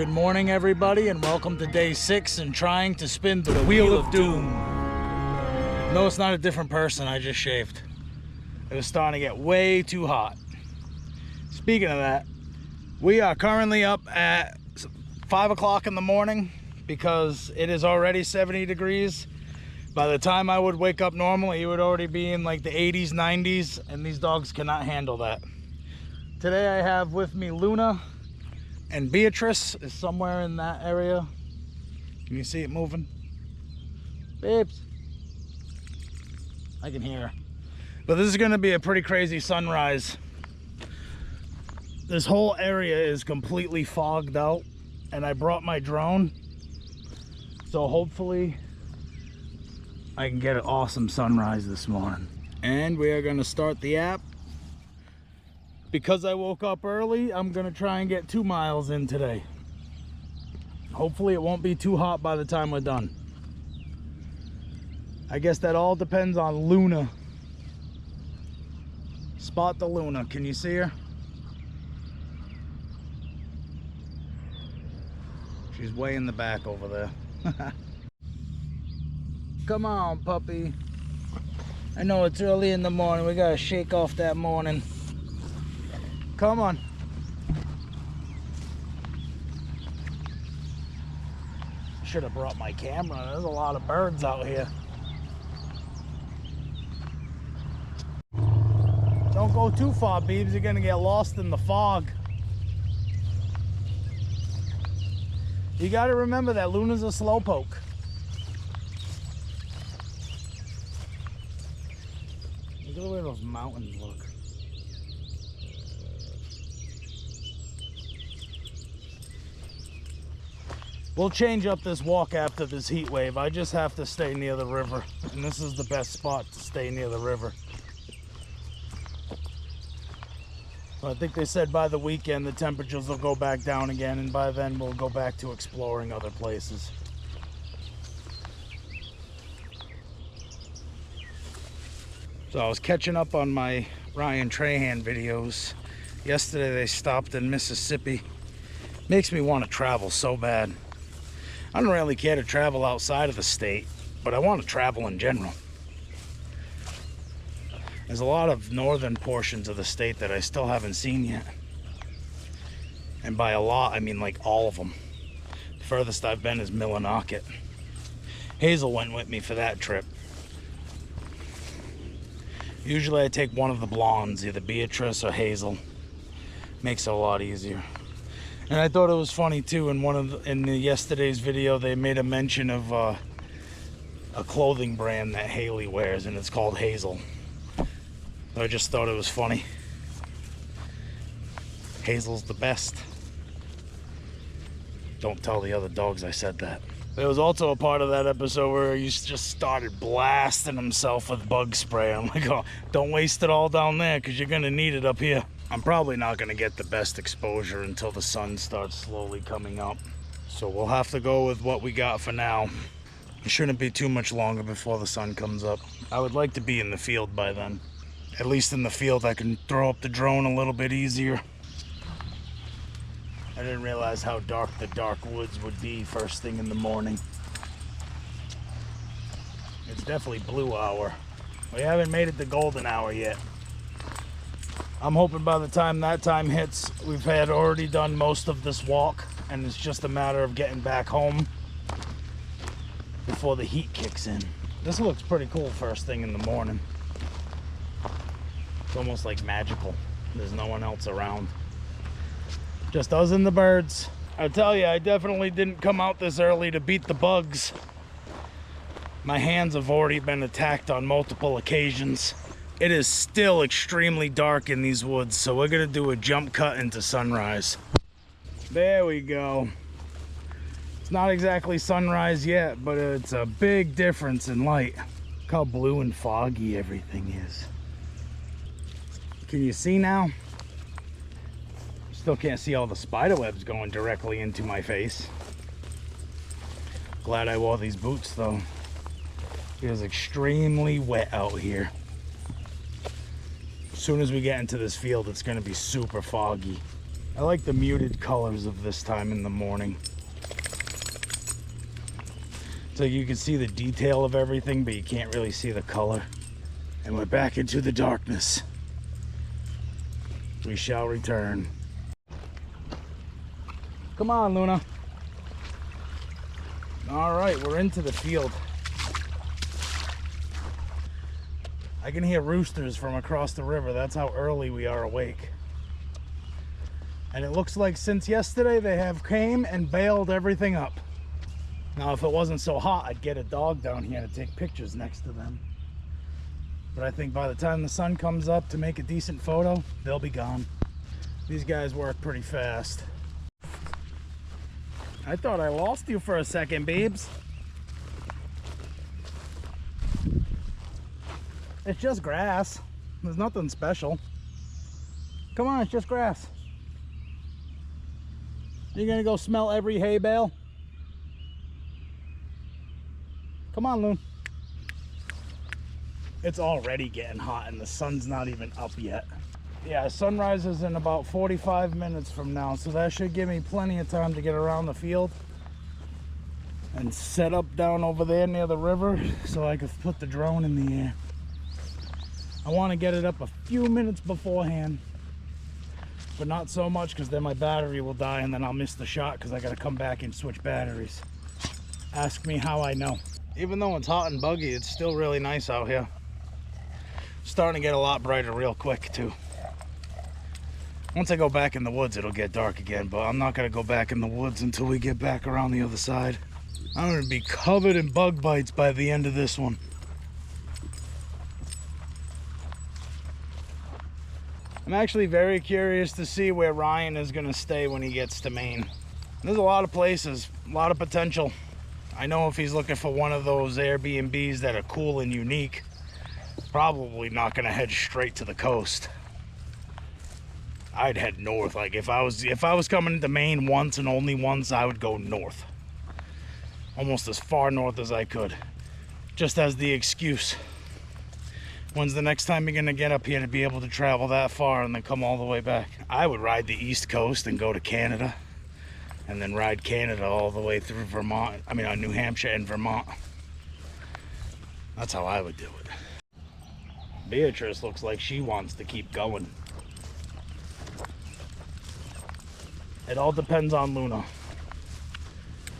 Good morning, everybody, and welcome to day 6 and trying to spin the Wheel of Doom. No, it's not a different person. I just shaved. It was starting to get way too hot. Speaking of that, we are currently up at 5 o'clock in the morning because it is already 70 degrees. By the time I would wake up normally, it would already be in like the 80s, 90s, and these dogs cannot handle that. Today I have with me Luna, and Beatrice is somewhere in that area. Can you see it moving? Babes. I can hear her. But this is gonna be a pretty crazy sunrise. This whole area is completely fogged out, and I brought my drone. So hopefully I can get an awesome sunrise this morning. And we are gonna start the app. Because I woke up early, I'm gonna try and get 2 miles in today. Hopefully it won't be too hot by the time we're done. I guess that all depends on Luna. Spot the Luna, can you see her? She's way in the back over there. Come on, puppy. I know it's early in the morning, we gotta shake off that morning. Come on. Should have brought my camera. There's a lot of birds out here. Don't go too far, Beebs. You're gonna get lost in the fog. You gotta remember that Luna's a slowpoke. Look at the way those mountains look. We'll change up this walk after this heat wave. I just have to stay near the river, and this is the best spot to stay near the river. I think they said by the weekend the temperatures will go back down again, and by then we'll go back to exploring other places. So I was catching up on my Ryan Trahan videos. Yesterday they stopped in Mississippi. Makes me want to travel so bad. I don't really care to travel outside of the state, but I want to travel in general. There's a lot of northern portions of the state that I still haven't seen yet. And by a lot, I mean like all of them. The furthest I've been is Millinocket. Hazel went with me for that trip. Usually I take one of the blondes, either Beatrice or Hazel. Makes it a lot easier. And I thought it was funny too, in yesterday's video they made a mention of a clothing brand that Haley wears, and it's called Hazel. So I just thought it was funny. Hazel's the best. Don't tell the other dogs I said that. There was also a part of that episode where he just started blasting himself with bug spray. I'm like, oh, don't waste it all down there because you're gonna need it up here. I'm probably not going to get the best exposure until the sun starts slowly coming up. So we'll have to go with what we got for now. It shouldn't be too much longer before the sun comes up. I would like to be in the field by then. At least in the field I can throw up the drone a little bit easier. I didn't realize how dark the dark woods would be first thing in the morning. It's definitely blue hour. We haven't made it to golden hour yet. I'm hoping by the time that time hits, we've had already done most of this walk, and it's just a matter of getting back home before the heat kicks in. This looks pretty cool first thing in the morning. It's almost like magical. There's no one else around. Just us and the birds. I tell you, I definitely didn't come out this early to beat the bugs. My hands have already been attacked on multiple occasions. It is still extremely dark in these woods, so we're gonna do a jump cut into sunrise. There we go. It's not exactly sunrise yet, but it's a big difference in light. Look how blue and foggy everything is. Can you see now? Still can't see all the spider webs going directly into my face. Glad I wore these boots though. It is extremely wet out here. As soon as we get into this field, it's going to be super foggy. I like the muted colors of this time in the morning. So you can see the detail of everything, but you can't really see the color. And we're back into the darkness. We shall return. Come on, Luna. All right, we're into the field. I can hear roosters from across the river. That's how early we are awake. And it looks like since yesterday they have came and bailed everything up. Now, if it wasn't so hot, I'd get a dog down here to take pictures next to them. But I think by the time the sun comes up to make a decent photo, they'll be gone. These guys work pretty fast. I thought I lost you for a second, babes. It's just grass. There's nothing special. Come on, it's just grass. You're gonna go smell every hay bale? Come on, Loon. It's already getting hot and the sun's not even up yet. Yeah, sunrise is in about 45 minutes from now, so that should give me plenty of time to get around the field and set up down over there near the river so I could put the drone in the air. I want to get it up a few minutes beforehand, but not so much because then my battery will die and then I'll miss the shot because I got to come back and switch batteries. Ask me how I know. Even though it's hot and buggy, it's still really nice out here. Starting to get a lot brighter real quick too. Once I go back in the woods, it'll get dark again, but I'm not going to go back in the woods until we get back around the other side. I'm going to be covered in bug bites by the end of this one. I'm actually very curious to see where Ryan is going to stay when he gets to Maine. There's a lot of places, a lot of potential. I know if he's looking for one of those Airbnbs that are cool and unique, probably not going to head straight to the coast. I'd head north. Like if I was coming to Maine once and only once, I would go north. Almost as far north as I could. Just as the excuse. When's the next time you're gonna get up here to be able to travel that far and then come all the way back? I would ride the East Coast and go to Canada. And then ride Canada all the way through Vermont. I mean, New Hampshire and Vermont. That's how I would do it. Beatrice looks like she wants to keep going. It all depends on Luna.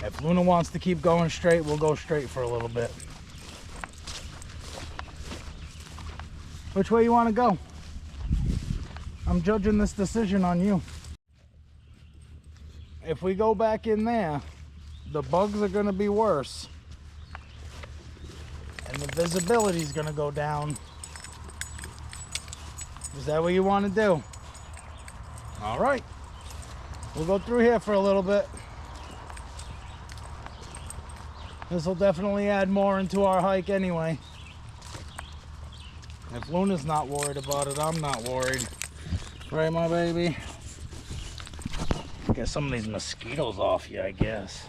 If Luna wants to keep going straight, we'll go straight for a little bit. Which way you want to go? I'm judging this decision on you. If we go back in there, the bugs are going to be worse. And the visibility is going to go down. Is that what you want to do? All right. We'll go through here for a little bit. This will definitely add more into our hike anyway. If Luna's not worried about it, I'm not worried. Right, my baby? Get some of these mosquitoes off you, I guess.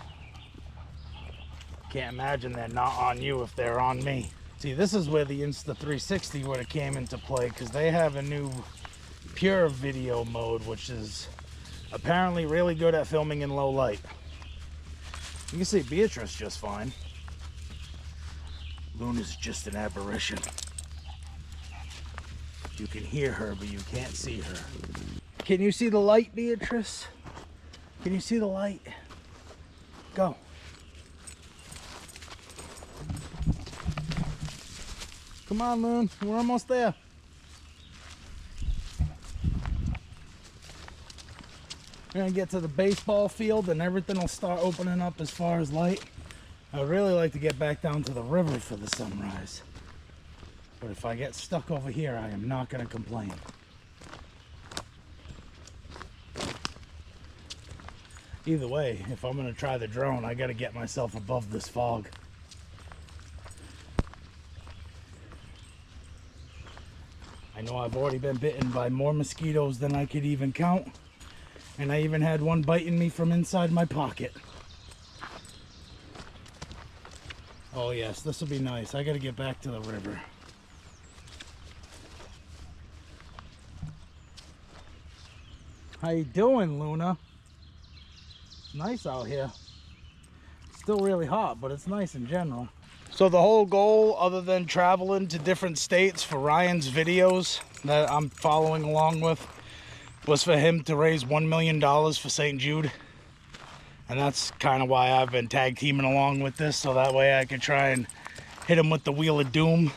Can't imagine they're not on you if they're on me. See, this is where the Insta360 would have came into play, because they have a new pure video mode, which is apparently really good at filming in low light. You can see Beatrice just fine. Luna's just an aberration. You can hear her, but you can't see her. Can you see the light, Beatrice? Can you see the light? Go. Come on, Loon. We're almost there. We're gonna get to the baseball field and everything will start opening up as far as light. I'd really like to get back down to the river for the sunrise. But if I get stuck over here, I am not gonna complain. Either way, if I'm gonna try the drone, I gotta get myself above this fog. I know I've already been bitten by more mosquitoes than I could even count. And I even had one biting me from inside my pocket. Oh yes, this will be nice. I gotta get back to the river. How you doing, Luna? It's nice out here. Still really hot, but it's nice in general. So the whole goal, other than traveling to different states for Ryan's videos that I'm following along with, was for him to raise $1 million for St. Jude. And that's kind of why I've been tag teaming along with this, so that way I could try and hit him with the Wheel of Doom.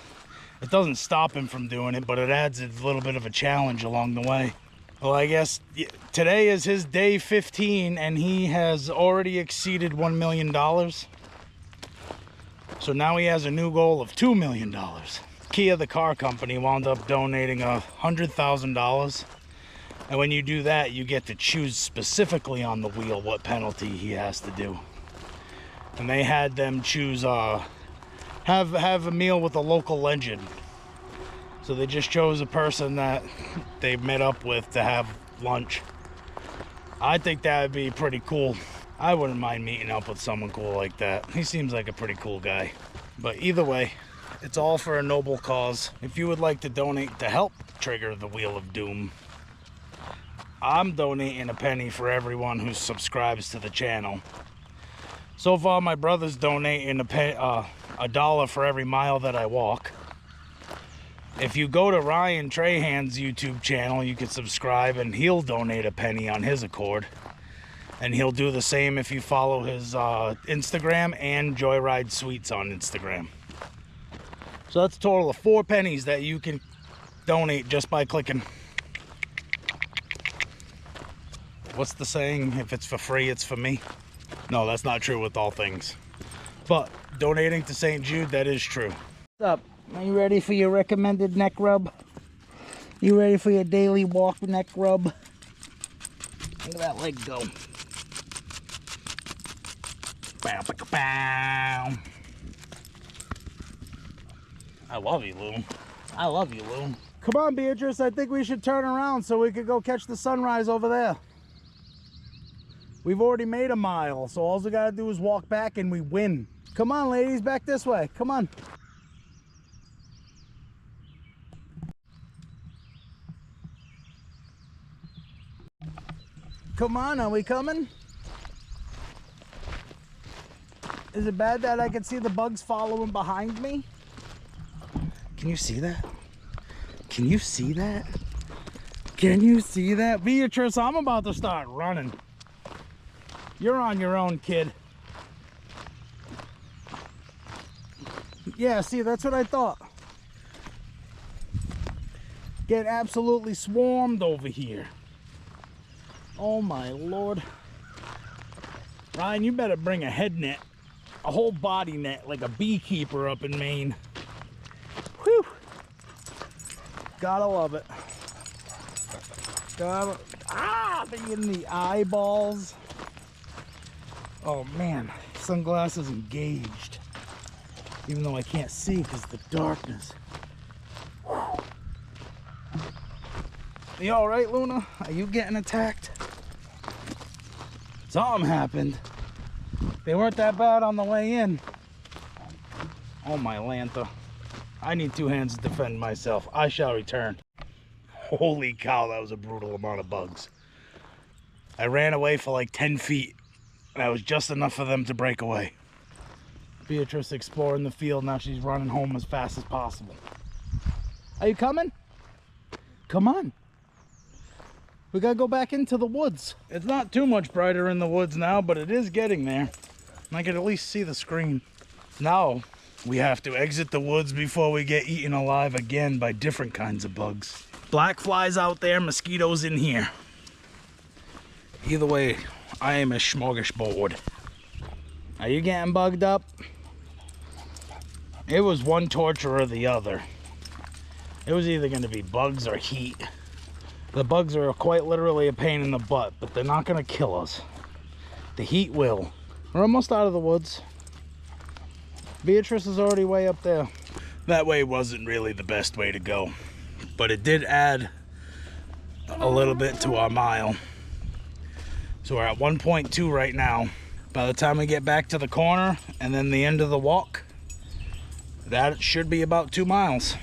It doesn't stop him from doing it, but it adds a little bit of a challenge along the way. Well, I guess today is his day 15, and he has already exceeded $1 million. So now he has a new goal of $2 million. Kia, the car company, wound up donating $100,000. And when you do that, you get to choose specifically on the wheel what penalty he has to do. And they had them choose, have a meal with a local legend. So they just chose a person that they met up with to have lunch. I think that would be pretty cool. I wouldn't mind meeting up with someone cool like that. He seems like a pretty cool guy. But either way, it's all for a noble cause. If you would like to donate to help trigger the Wheel of Doom, I'm donating a penny for everyone who subscribes to the channel. So far, my brother's donating a dollar for every mile that I walk. If you go to Ryan Trahan's YouTube channel, you can subscribe and he'll donate a penny on his accord. And he'll do the same if you follow his Instagram and Joyride Sweets on Instagram. So that's a total of 4 pennies that you can donate just by clicking. What's the saying? If it's for free, it's for me. No, that's not true with all things. But donating to St. Jude, that is true. What's up? Are you ready for your recommended neck rub? You ready for your daily walk neck rub? Look at that leg go. Bow, bow, bow. I love you, Lou. I love you, Lou. Come on, Beatrice. I think we should turn around so we could go catch the sunrise over there. We've already made a mile, so all we gotta do is walk back and we win. Come on, ladies, back this way. Come on. Come on, are we coming? Is it bad that I can see the bugs following behind me? Can you see that? Can you see that? Can you see that? Beatrice, I'm about to start running. You're on your own, kid. Yeah, see, that's what I thought. Get absolutely swarmed over here. Oh my Lord. Ryan, you better bring a head net, a whole body net, like a beekeeper up in Maine. Whew. Gotta love it. They in the eyeballs. Oh man, sunglasses engaged. Even though I can't see because of the darkness. Whew. You all right, Luna? Are you getting attacked? Something happened. They weren't that bad on the way in. Oh my Lanta. I need 2 hands to defend myself. I shall return. Holy cow, that was a brutal amount of bugs. I ran away for like 10 feet. And that was just enough for them to break away. Beatrice exploring the field. Now she's running home as fast as possible. Are you coming? Come on. We gotta go back into the woods. It's not too much brighter in the woods now, but it is getting there. I can at least see the screen. Now we have to exit the woods before we get eaten alive again by different kinds of bugs. Black flies out there, mosquitoes in here. Either way, I am a smorgasbord. Are you getting bugged up? It was one torture or the other. It was either going to be bugs or heat. The bugs are quite literally a pain in the butt, but they're not going to kill us. The heat will. We're almost out of the woods. Beatrice is already way up there. That way wasn't really the best way to go, but it did add a little bit to our mile. So we're at 1.2 right now. By the time we get back to the corner and then the end of the walk, that should be about 2 miles.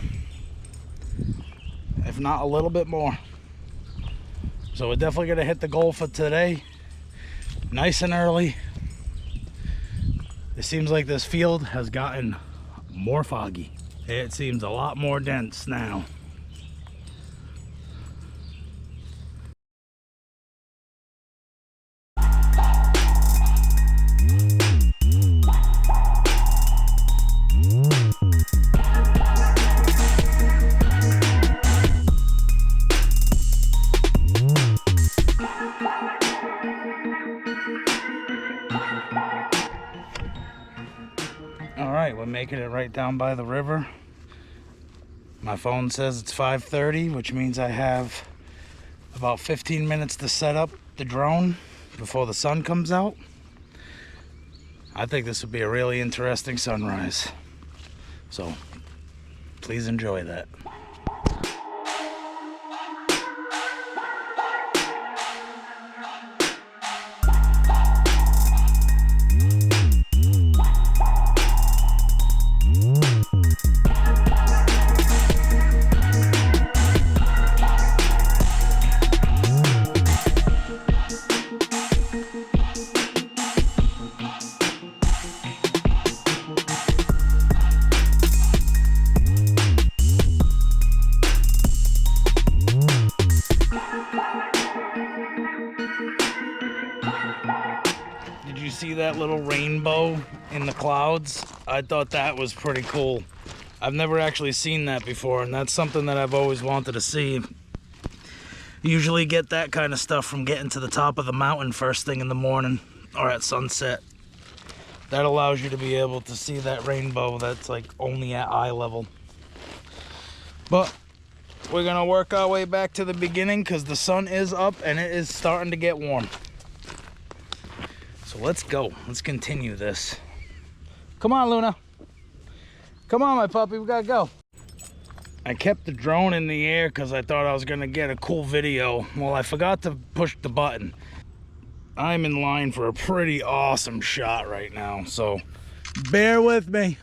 If not a little bit more. So So we're definitely gonna hit the goal for today, nice and early. It seems like this field has gotten more foggy. It seems a lot more dense now. Alright, we're making it right down by the river. My phone says it's 5:30, which means I have about 15 minutes to set up the drone before the sun comes out. I think this would be a really interesting sunrise. So, please enjoy that. Did you see that little rainbow in the clouds? I thought that was pretty cool. I've never actually seen that before, and that's something that I've always wanted to see. You usually get that kind of stuff from getting to the top of the mountain first thing in the morning or at sunset. That allows you to be able to see that rainbow that's like only at eye level. But we're gonna work our way back to the beginning because the sun is up and it is starting to get warm. So let's go. Let's continue this. Come on, Luna. Come on, my puppy. We gotta go. I kept the drone in the air because I thought I was gonna get a cool video. Well, I forgot to push the button. I'm in line for a pretty awesome shot right now, so bear with me.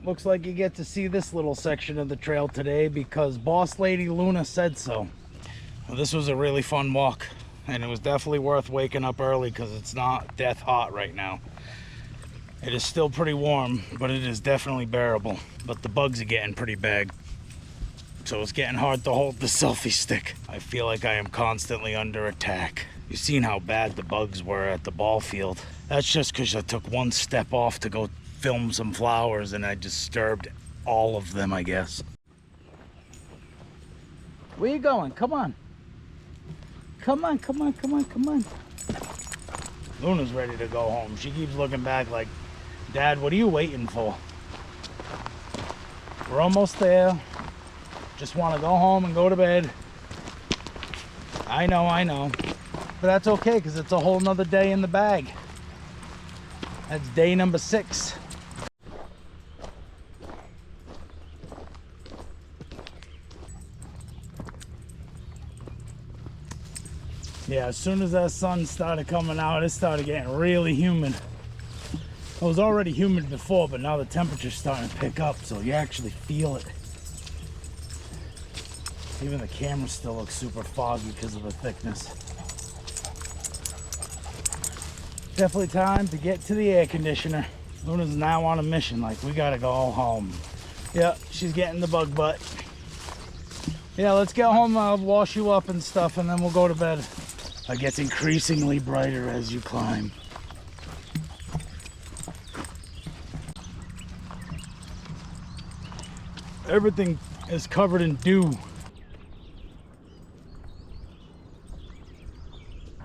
Looks like you get to see this little section of the trail today because Boss Lady Luna said so. Well, this was a really fun walk, and it was definitely worth waking up early because it's not death hot right now. It is still pretty warm, but it is definitely bearable. But the bugs are getting pretty bad, so it's getting hard to hold the selfie stick. I feel like I am constantly under attack. You've seen how bad the bugs were at the ball field. That's just because I took one step off to go film some flowers and I disturbed all of them, I guess. Where you going? Come on. Come on, come on, come on, come on. Luna's ready to go home. She keeps looking back like, Dad, what are you waiting for? We're almost there. Just want to go home and go to bed. I know. But that's okay because it's a whole nother day in the bag. That's day number 6. Yeah, as soon as that sun started coming out, it started getting really humid. It was already humid before, but now the temperature's starting to pick up, so you actually feel it. Even the camera still looks super foggy because of the thickness. Definitely time to get to the air conditioner. Luna's now on a mission, like we gotta go home. Yeah, she's getting the bug butt. Yeah, let's get home, I'll wash you up and stuff, and then we'll go to bed. It gets increasingly brighter as you climb. Everything is covered in dew.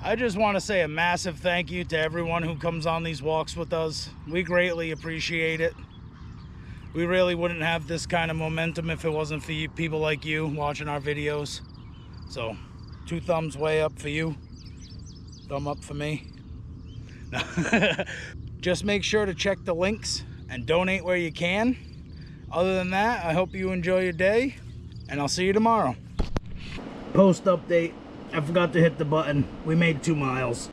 I just want to say a massive thank you to everyone who comes on these walks with us. We greatly appreciate it. We really wouldn't have this kind of momentum if it wasn't for you, people like you watching our videos. So, 2 thumbs way up for you. Thumb up for me. Just make sure to check the links and donate where you can. Other than that, I hope you enjoy your day, and I'll see you tomorrow. Post update. I forgot to hit the button. We made 2 miles.